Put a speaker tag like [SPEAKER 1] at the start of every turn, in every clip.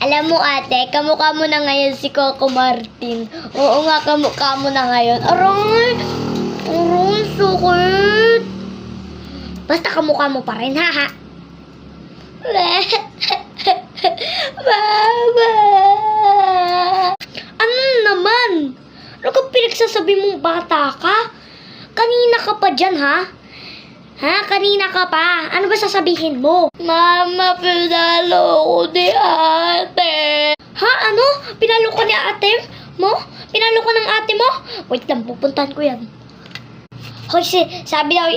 [SPEAKER 1] Alam mo ate, kamukha mo na ngayon si Coco Martin. Oo nga, kamukha mo na ngayon. Aray! Aray, sukit! Basta kamukha mo pa rin, haha. Mama! Ano naman? Ano ka pinagsasabi mong bata ka? Kanina ka pa dyan, ha? Ha? Kanina ka pa. Ano ba sasabihin mo? Mama, pinalo ko ni ate. Ha? Ano? Pinalo ko ni ate mo? Pinalo ko ng ate mo? Wait lang, pupuntahan ko yan. Hoy, sabi daw,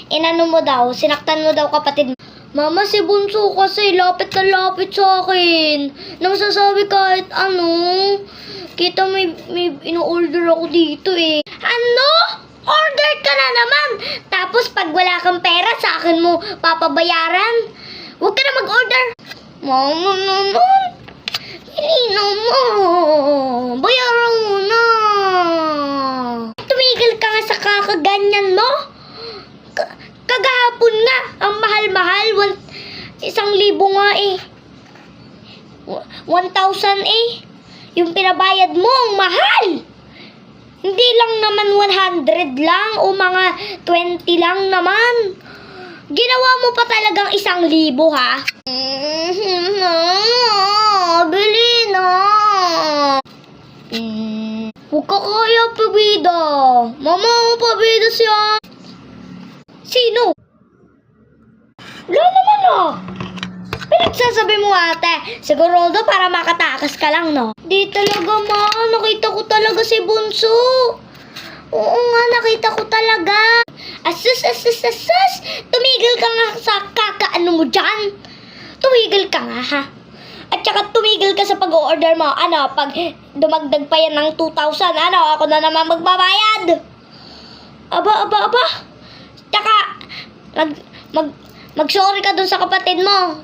[SPEAKER 1] inano mo daw, sinaktan mo daw kapatid mo. Mama, si Bunso kasi lapit na lapit sa akin. Nang sasabi kahit ano. Kita may ino-order ako dito eh. Ano? Order ka na naman. Tapos pag wala kang pera, sa akin mo papabayaran. Huwag ka na mag-order. Mama naman. Hilino mo. Bayaran mo na. Tumigil ka nga sa kakaganyan mo. Kagahapon nga, ang mahal-mahal, 1,000 nga eh. 1,000 eh. Yung pinabayad mo, ang mahal. Hindi lang naman 100 lang o mga 20 lang naman. Ginawa mo pa talagang 1,000 ha? Bili na. Huwag ka kaya pabida. Mama, pabida siya. Sino? Wala naman ah. Pinagsasabi mo ate. Siguro para makatakas ka lang no? Di talaga ma. Nakita ko talaga si Bunso. Oo nga, nakita ko talaga. Asus. Tumigil ka nga sa kakaano mo dyan. Tumigil ka nga ha. At saka tumigil ka sa pag-order mo. Ano, pag dumagdag pa yan ng 2,000, ano, ako na naman magbabayad. Aba. Tsaka, mag-sorry ka dun sa kapatid mo.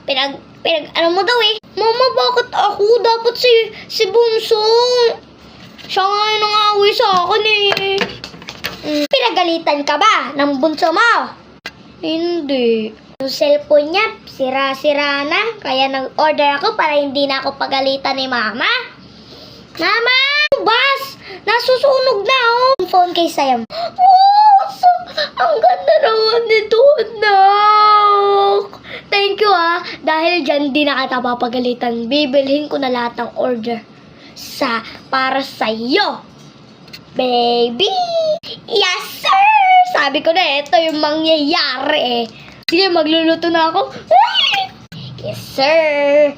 [SPEAKER 1] Ano mo daw eh. Mama, bakit ako? Dapat si Bunso. Siya nga yung nang-away sa akin eh. Pinagalitan ka ba ng Bunso mo? Hindi. Yung cellphone niya, sira-sira na. Kaya nag-order ako para hindi na ako pagalitan ni Mama. Mama! Bas! Nasusunog na oh. Yung phone case sa'yo. Ang ganda naman nito, anak. Thank you ah. Dahil dyan di na kita papagalitan. Bibilhin ko na lahat ng order para sa'yo. Baby! Yes, sir! Sabi ko na, ito yung mangyayari eh. Sige, magluluto na ako. Yes, sir!